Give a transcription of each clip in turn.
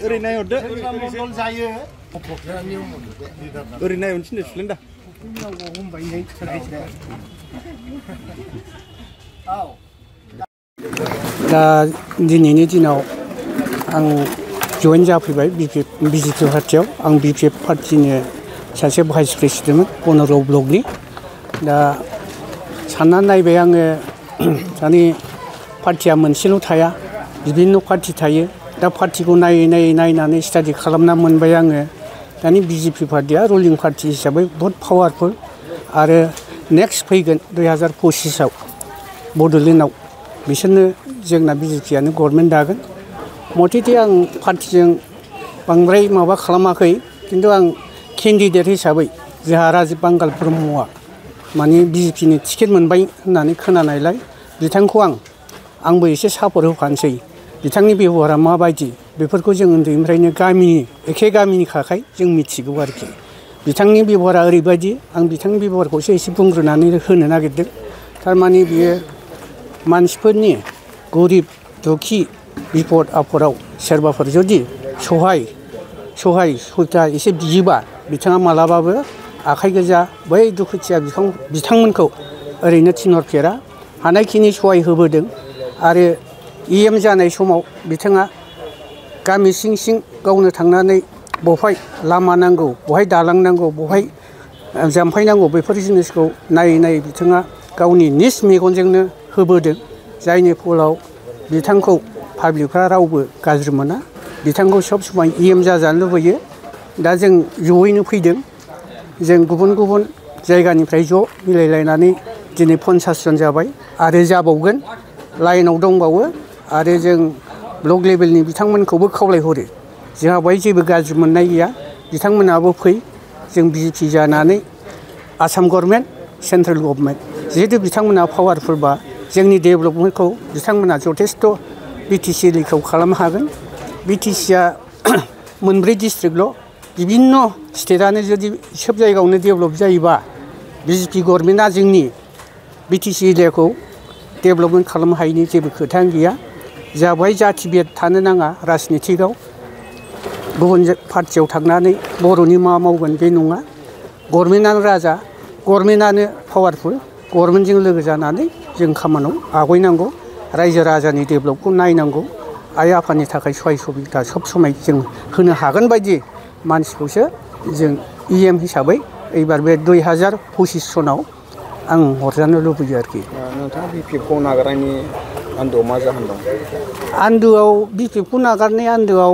ओरैनाय हरदो ओरैनाय हरनो थिनदो दा दा दिनैनि दिनाव आं जइन जाफैबाय बिजेपि पार्टियाव आं बिजेपि पार्टिनि सासे भाइस प्रेसिडेन्टमोन बनगाव ब्लकनि दा साननानै नायबाय आङो दानि पार्टिया मोनसेल' थाया बिभिन्न पार्टि थायो दा पार्टिखौ नायनानै स्टाडि खालामना मोनबाय आङो दानि बिजेपि पार्टिया रुलिं पार्टि हिसाबै बहुत पावारफुल आरो नेक्स्ट फैगोन 2025आव बड'लेण्डआव बिसोरनो जोंना बिजेपियानो गभर्नमेन्ट दागोन मथेथे आं पार्टिजों बांद्राय माबा खालामाखै किन्तु आं केन्डिडेट हिसाबै जोंहा राजिब बांगाल ब्रह्मआ माने बिजेपिनि टिकेट मोनबाय होननानै खोनानायलाय बिथांखौ आंबो एसे सापर्ट होफानोसै बिथांनि बेबहारा माबायदि बेफोरखौ जों उन्दैनिफ्रायनो एखे गामिनिखाय जों मिथिगौ आरोखि बिथांनि बेबहारा ओरैबायदि आं बिथांनि बेबहारखौसो एसे बुंग्रोनानै होनो नागिरदों थारमाने बियो मानसिफोरनि गरिब दुखि बिपद आफदाव सोरबाफोर जुदि सहाय सुबिदा एसे बियोबा बिथाङा मालाबाबो आखाइ गोजा बै दुखुथिया बिथांमोनखौ ओरैनो थिनहरफेरा हानायखिनि सहाय होबोदों आरो EM जानाय समाव बिथाङा गामि सिं गावनो थांनानै बहाय लामा नांगौ बहाय दालां नांगौ बहाय जाम्फै नांगौ बेफोर जिनिसखौ नायै बिथाङा गावनि निज मेगनजोंनो होबोदों जायनि फलाव बिथांखौ पाब्लिकफ्रा रावबो गाज्रि मोना बिथांखौ सब समाय EM जाजानो लुबैयो दा जों जयैनो फैदों जों गुबुन जायगानिफ्राय ज' मिलायलायनानै दिनै 50 जन जाबाय आरो जाबावगोन लाइनाव दंबावो आरो जों ब्लक लेभेलनि बिथांमोनखौबो खावलायहरो जोंहा बेवहाय जेबो गाज्रि मोननाय गैया बिथांमोनाबो फै जों बिजेपि जानानै आसाम गभर्नमेन्ट सेन्ट्रेल गभर्नमेन्ट जिहेतु बिथांमोना पावारफुलबा जोंनि डेभेलपमेन्टखौ बिथांमोना जथेस्थ BTC एरियाखौ खालामनो हागोन BTCआ मोनब्रै डिस्ट्रिक्टल' बिभिन्न स्टेटआनो जुदि सोब जायगायावनो डेभेलप जायोबा बिजेपि गभर्नमेन्टआ जोंनि BTC एरियाखौ डेभेलपमेन्ट खालामनो हायिनि जेबो खोथायानो गैया जा बेवहाय जाथि भेद थानो नाङा राजनितिकआव गुबुन पार्टियाव थांनानै बर'नि मा मावगोन बे नङा गभर्नमेन्टआनो राजा गभर्नमेन्टआनो पावारफुल गभर्नमेन्टजों लोगो जानानै जों खामानियाव आवगायनांगौ रायजो राजानि डेभेलपखौ नायनांगौ आइ आफानि थाखाय सहाय सुबिदा सब समाय जों होनो हागोन बायदि मानसिखौसो जों EM हिसाबै एबार बे 2025 सनाव आं हरजानो लुबैयो आरोखि नोंथाङा बिजेपिखौ नागारनायनि आन्दोआव मा जाहोन दं आन्दोआव बिजेपिखौ नागारनाय आन्दोआव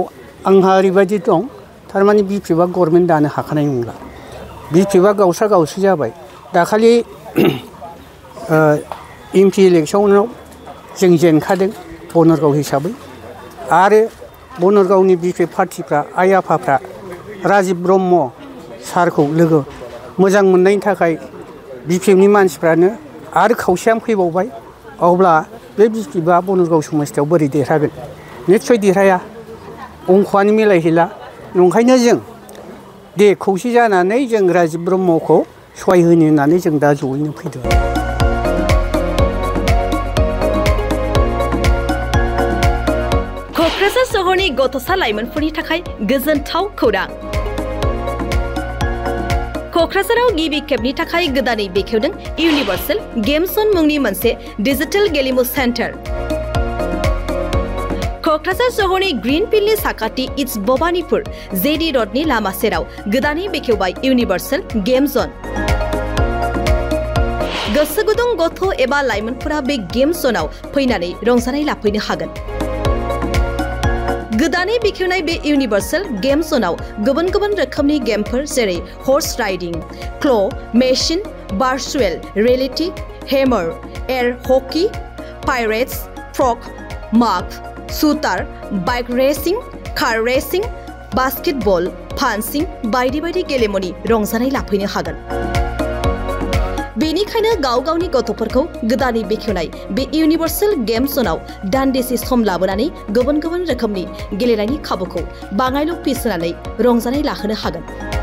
आंहा ओरैबायदि दं थारमाने बिजेपिआ गभर्नमेन्ट दानो हाखानाय नंला बिजेपिआ गावस्रा जाबाय दाखालि MP इलेक्सनाव जों जेनखादों बनगाव हिसाबै आरो बनगावनि बिजेपि पार्टिफ्रा आइ आफाफ्रा राजिब ब्रह्म सारखौ लोगो मोजां मोननायनि थाखाय बिजेपिनि मानसिफ्रानो आरो खावसेयानो फैबावबाय अब्ला बे बिजेपिआ बनगाव समस्थियाव बोरै देरहागोन निस्सय देरहाया अंखआनो मिलायहैला नंखायनो जों दे खौसे जानानै जों राजिब ब्रह्मखौ सहाय होनो होननानै जों दा जयैनो फैदों क'क्राझार सहरनि गथ'सा लाइमोनफोरनि थाखाय गोजोनथाव खौरां क'क्राझाराव गिबि खेबनि थाखाय गोदानै बेखेवदों इउनिभार्सेल गेम जन मुंनि मोनसे डिजिटेल गेलेमु सेन्टार क'क्राझार सहरनि ग्रीन फिल्डनि साखाथि इट्स भबानिपुर JD र'डनि लामा सेराव गोदानै बेखेवबाय इउनिभार्सेल गेम जन गोसो गुदुं गथ' एबा लाइमोनफोरा बे गेम जनाव फैनानै रंजानाय लाफैनो हागोन गोदानै बेखेवनाय बे इउनिभार्सेल गेम जनाव गुबुन रोखोमनि गेमफोर जेरै horse riding claw' machine virtual reality हेमार एयार हकी पाइरेट्स फ्रग माग shooter bike racing car racing basketball पान्सिं बायदि गेलेमुनि रंजानाय लाफैनो हागोन बेनिखायनो गावनि गथ'फोरखौ गोदानै बेखेवनाय बे इउनिभार्सेल गेम जनाव दान्दिसे सम लाबोनानै गुबुन रोखोमनि गेलेनायनि खाबुखौ बाङायल' फिस होनानै रंजानाय लाहोनो हागोन